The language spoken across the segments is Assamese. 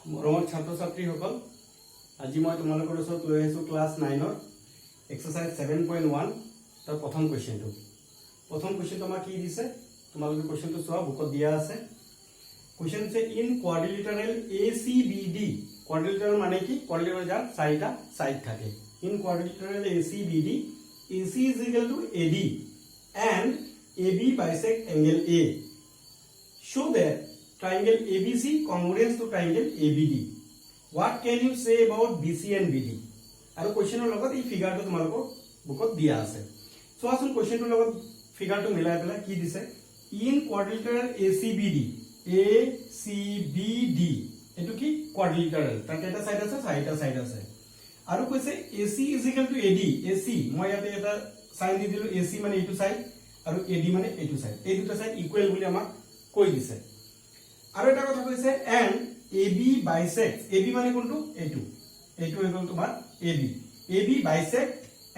মৰমৰ ছাত্ৰ ছাত্ৰীসকল আজি মই তোমালোকৰ ওচৰত লৈ আহিছোঁ ক্লাছ 9 ৰ এক্সাৰসাইজ 7.1 তাৰ প্ৰথম কোৱেশ্চনটো আমাক কি দিছে তোমালোকে কোৱেশ্চনটো চোৱা বুকত দিয়া আছে কোৱেশ্চন আছে ইন কোৱাড্ৰিলেটাৰেল ACBD কোৱাড্ৰিলেটাৰেল মানে কি কোৱাড্ৰিলেটাৰেল যাৰ চাৰিটা সাইড থাকে in quadrilateral ACBD AC is equal to AD and AB bisect angle A show that triangle ABC congruent to triangle ABD. What can you say about BC and BD? আৰু কোৱেশ্চনৰ লগত এই ফিগাৰটো তোমালোকৰ বুকত দিয়া আছে সো আসুন কোৱেশ্চনটোৰ লগত ফিগাৰটো মিলাই পেলাই কি দিছে ইন কোৱাড্ৰিলেটাৰেল ACBD এটো কি কোৱাড্ৰিলেটাৰেল তাৰ কেইটা সাইড আছে চাৰিটা সাইড আছে আৰু কৈছে AC is equal to AD AC মই ইয়াতে এটা সাইন দি দিলো AC মানে এইটো সাইড আৰু AD মানে এইটো সাইড এই দুটা সাইড ইকুৱেল বুলি আমাক কৈ দিছে আৰু এটা কথা কৈছে এন্ড AB bisect AB মানে কোনটো এইটো হৈ গল তোমাৰ AB bisect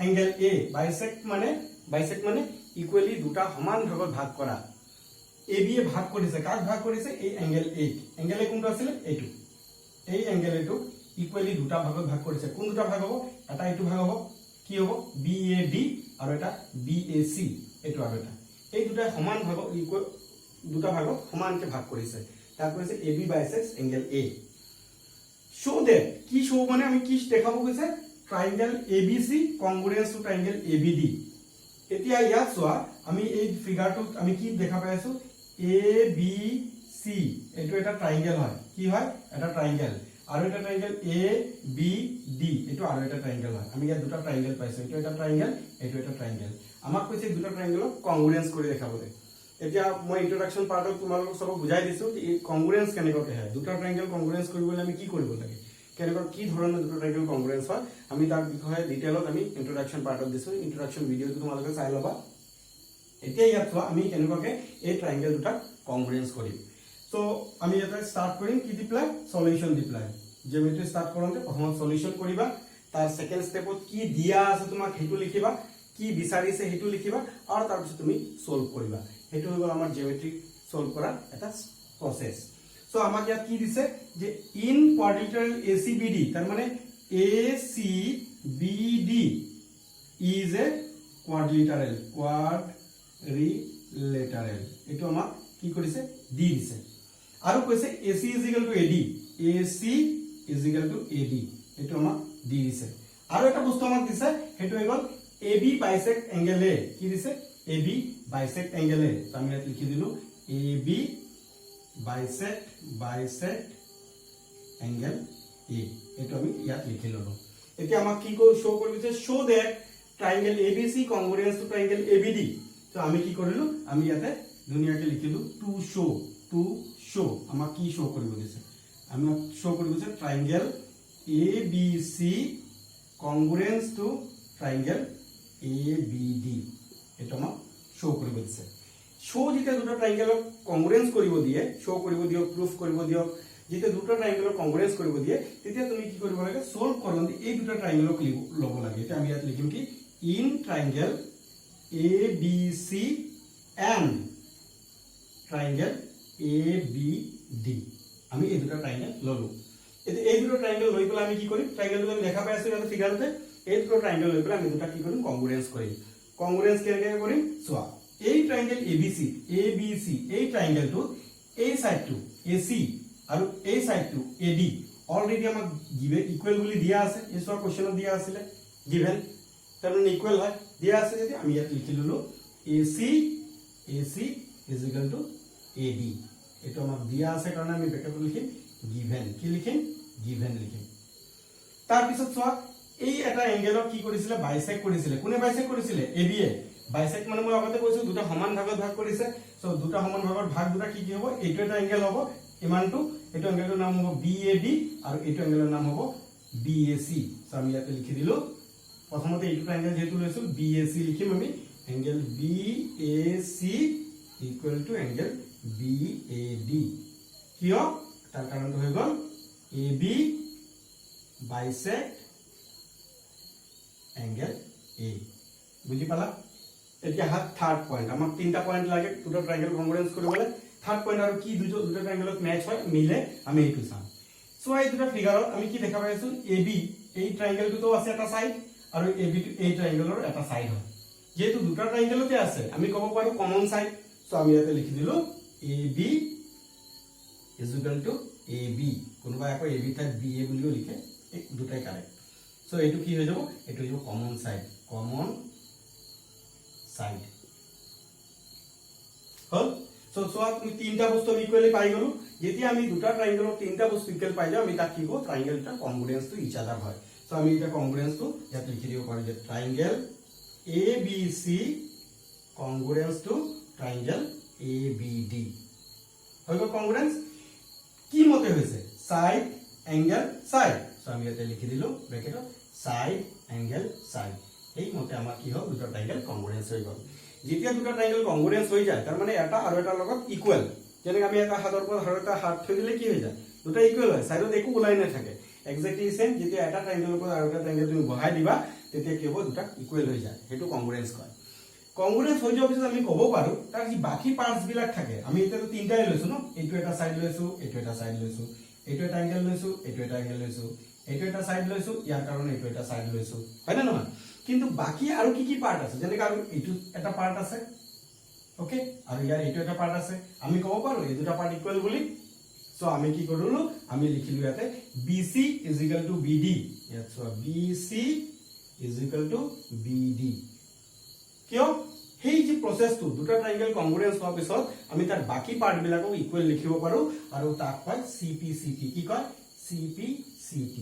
angle A bisect মানে ইকুৱেলি দুটা সমান ভাগত ভাগ কৰা AB এ ভাগ কৰিছে কাক ভাগ কৰিছে এই angle A কোনটো আছিল এইটো এই angle এটো ইকুৱেলি দুটা ভাগত ভাগ কৰিছে কোন দুটা ভাগ হ'ব এটা এইটো ভাগ হ'ব কি হ'ব BAD আৰু এটা BAC এইটো আৰু এটা এই দুটা সমান ভাগ ইকুৱেল দুটা ভাগত সমানকে ভাগ কৰিছে তাক কৈছে AB bisects angle A show that কি show মানে আমি কি দেখাব কৈছে triangle ABC congruent to triangle ABD এতিয়া ইয়াত চোৱা আমি এই ফিগাৰটো আমি কি দেখা পাই আছো ABC এটো এটা ট্ৰায়াঙ্গেল হয় কি হয় এটা ট্ৰায়াঙ্গেল আৰু এটা ট্ৰায়াঙ্গেল ABD এটো আৰু এটা ট্ৰায়াঙ্গেল হয় আমি ইয়াত দুটা ট্ৰায়াঙ্গেল পাইছো এটো এটা ট্ৰায়াঙ্গেল এটো এটা ট্ৰায়াঙ্গেল আমাক কৈছে দুটা ট্ৰায়াঙ্গেলক কংগ্ৰুয়েন্স কৰি দেখাবলৈ এতিয়া মই ইন্ট্ৰোডাকশন পাৰ্টত তোমালোকক সব বুজাই দিছো যে এই কংগ্ৰুয়েন্স কেনেকৈ হয় দুটা ট্ৰায়াঙ্গেল কংগ্ৰুয়েন্স কৰিবলৈ আমি কি কৰিব লাগে কেনেকৈ কি ধৰণৰ দুটা ট্ৰায়াঙ্গেল কংগ্ৰুয়েন্স হয় আমি তাৰ বিষয়ে ডিটেইলত আমি ইন্ট্ৰোডাকশন পাৰ্টত দিছো ইন্ট্ৰোডাকশন ভিডিওটো তোমালোকে চাই লবা এতিয়া ইয়াত চোৱা আমি কেনেকৈ এই ট্ৰায়াঙ্গেল দুটা কংগ্ৰুয়েন্স কৰিম সো আমি এটা স্টাৰ্ট কৰিম কি দি প্লাই সলিউশন দি প্লাই জিওমেট্ৰি স্টাৰ্ট কৰোঁতে প্ৰথম সলিউশন কৰিবা তাৰ সেকেন্ড স্টেপত কি দিয়া আছে তোমাক হেতু লিখিবা কি বিচাৰিছে হেতু লিখিবা আৰু তাৰ পিছত তুমি সলভ কৰিবা হেতু হৈ গল আমাৰ জিওমেট্ৰি সলভ কৰা এটা প্ৰসেস সো আমাক ইয়াত কি দিছে যে ইন কোৱাড্ৰিলেটাৰেল ACBD তাৰ মানে ACBD is a quadrilateral এটো আমাক কি কৰিছে দি দিছে আৰু কৈছে AC is equal to AD এটো আমাক দি দিছে আৰু এটা বস্তু আমাক দিছে হেতু হৈ গল AB bisect angle A কি দিছে AB bisect angle A আমি ইয়াত লিখি দিলো AB bisect angle A এটো আমি ইয়াত লিখি ললো এতিয়া আমাক কি শো কৰিছে show that triangle ABC congruent to triangle ABD তো আমি কি কৰিলো আমি ইয়াতে দুনিয়াকে লিখিলো to show আমাক কি শো কৰিব দিছে আমাক শো কৰিব দিছে triangle ABC congruent to triangle ABD এটা আমাক শো কৰিব দিছে শো যেতিয়া দুটা ট্ৰায়াঙ্গেলক কংগ্ৰুয়েন্স কৰিব দিয়ে শো কৰিব দিয়ক প্ৰুফ কৰিব দিয়ক যেতিয়া দুটা ট্ৰায়াঙ্গেলক কংগ্ৰুয়েন্স কৰিব দিয়ে তেতিয়া তুমি কি কৰিব লাগে সলভ কৰন্তি এই দুটা ট্ৰায়াঙ্গেলক লব লাগে এটা আমি ইয়াত লিখিম কি in triangle ABC and triangle ABD আমি এই দুটা ট্ৰায়াঙ্গেল ললো এতিয়া এই দুটা ট্ৰায়াঙ্গেল লৈ পেলাই আমি কি কৰিম ট্ৰায়াঙ্গেলটো আমি দেখা পাই আছো ইয়াত ফিগাৰতে এই দুটা ট্ৰায়াঙ্গেল লৈ পেলাই আমি দুটা কি কৰিম কংগ্ৰুয়েন্স কেনেকৈ কৰিম চোৱা এই ট্ৰায়াঙ্গেল ABC এই ট্ৰায়াঙ্গেলটো এই সাইডটো AC আৰু এই সাইডটো AD অলৰেডি আমাক গিভেন ইকুৱেল বুলি দিয়া আছে এই সব কোৱেশ্চনত দিয়া আছিল গিভেন তাৰমানে ইকুৱেল হয় দিয়া আছে যদি আমি ইয়াত লিখি ললো AC is equal to AD এটো আমাক দিয়া আছে কাৰণ আমি ব্ৰেকেটত লিখিম গিভেন কি লিখিম গিভেন লিখিম তাৰ পিছত চোৱা এই এটা এংগেলক কি কৰিছিলে বাইসেক্ট কৰিছিলে কোনে বাইসেক্ট কৰিছিলে AB এ বাইসেক্ট মানে মই আগতে কৈছো দুটা সমান ভাগত ভাগ কৰিছে সো দুটা সমান ভাগত ভাগ দুটা কি হ'ব এইটো এটা এংগেল হ'ব ইমানটো এইটো এংগেলৰ নাম হ'ব BAB আৰু এইটো এংগেলৰ নাম হ'ব BAC সো আমি ইয়াতে লিখি দিলো প্ৰথমতে এইটো এংগেল যেটো লৈছো BAC লিখিম আমি angle BAC equal to angle BAD কিয় তাৰ কাৰণটো হৈ গল AB bisect angle A বুজি পালা এতিয়া হাত থার্ড পয়েন্ট আমাক তিনটা পয়েন্ট লাগে দুটো ট্রায়াঙ্গেল কংগ্ৰুয়েন্স কৰিবলৈ থাৰ্ড পয়েন্ট আৰু কি দুটো ট্ৰায়াঙ্গেলত ম্যাচ হয় মিলে আমি এইটো চাম সো এই দুটা ফিগাৰত আমি কি দেখা পাইছো AB এই ট্ৰায়াঙ্গেলটো আছে এটা সাইড আৰু AB টো এই ট্ৰায়াঙ্গেলৰ এটা সাইড হয় যেহেতু দুটা ট্ৰায়াঙ্গেলতে আছে আমি ক'ব পাৰো কমন সাইড সো আমি ইয়াতে লিখি দিলো AB is equal to AB কোনোবা আকৌ AB ঠাইত BA বুলিও লিখে এই দুটাই কাৰেক্ট সো এটো কি হৈ যাব এটো হৈ যাব কমন সাইড হল সো তুমি তিনটা বস্তু ইকুয়ালি পাই গলো যেতিয়া আমি দুটা ট্ৰায়াঙ্গেলৰ তিনটা বস্তু ইকুয়াল পাই যাও আমি তাক কি কও ট্ৰায়াঙ্গেলটা কংগ্ৰুয়েন্স টু ইচ আদাৰ হয় সো আমি এটা কংগ্ৰুয়েন্স টু ইয়াত লিখি দিব পাৰো যে triangle ABC কংগ্ৰুয়েন্স two triangle ABD হৈ গল কংগ্ৰুয়েন্স কি মতে হৈছে সাইড এঙ্গেল সাইড সো আমি এটা লিখি দিলো ব্র্যাকেটত সাইড এঙ্গেল সাইড এই মতে আমাৰ কি হ'ল দুটা ট্ৰায়াঙ্গেল কংগ্ৰুয়েন্স হৈ গল যেতিয়া দুটা ট্ৰায়াঙ্গেল কংগ্ৰুয়েন্স হৈ যায় তাৰ মানে এটা আৰু এটা লগত ইকুয়াল যেনে আমি এটা হাতৰ পৰা আৰু এটা হাত থৈ দিলে কি হৈ যায় দুটা ইকুয়াল হয় সাইডত একো ওলাই নাথাকে এক্স্যাক্টলি সেম যেতিয়া এটা ট্ৰায়াঙ্গেলৰ পৰা আৰু এটা ট্রায়াঙ্গেল তুমি বহাই দিবা তেতিয়া কি হ'ব দুটা ইকুয়াল হৈ যায় হেতু কংগ্ৰুয়েন্স কয় কংগ্ৰুয়েন্স হৈ যোৱাৰ পিছত আমি ক'ব পাৰো তাৰ কি বাকি পাৰ্টস বিলাক থাকে আমি এটা তিনটাই লৈছো ন এইটো এটা সাইড লৈছো এইটো এটা সাইড লৈছো এইটো এটা এঙ্গেল লৈছো এইটো এটা এঙ্গেল লৈছো এইটো এটা সাইড লৈছো ইয়াৰ কাৰণে এইটো এটা সাইড লৈছো হয় না নহয় কিন্তু বাকি আৰু কি পাৰ্ট আছে যেনে আৰু এইটো এটা পাৰ্ট আছে ওকে আৰু ইয়াৰ এইটো এটা পাৰ্ট আছে আমি ক'ব পাৰো এই দুটা পাৰ্ট ইকুয়াল বুলি সো আমি কি কৰিলো আমি লিখিলো ইয়াতে BC = BD ইয়াত সো BC = BD কিয় হেই যে প্ৰসেসটো দুটা ট্ৰায়াঙ্গেল কংগ্ৰুয়েন্স হোৱাৰ পিছত আমি তাৰ বাকি পাৰ্ট বিলাকক ইকুয়াল লিখিব পাৰো আৰু তাক কয় CPCT কি কয় CPCT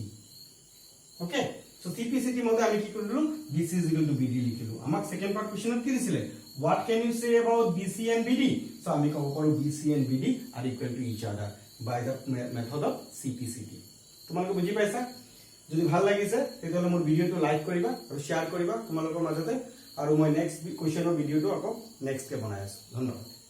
ওকে সো CPCT মতে আমি কি কৰিলো BC = BD লিখিলো আমাক সেকেন্ড পাৰ্ট কোৱেশ্চনত কি দিছিলে what can you say about BC and BD so আমি ক'ব পাৰো BC and BD are equal to each other by the method of CPCT তোমালোকে বুজি পাইছা যদি ভাল লাগিছে তেতিয়াহলে মোৰ ভিডিওটো লাইক কৰিবা আৰু শেয়াৰ কৰিবা তোমালোকৰ মাজতে আৰু মই নেক্সট কোৱেশ্চনৰ ভিডিওটো আকৌ নেক্সট কে বনাই আছো ধন্যবাদ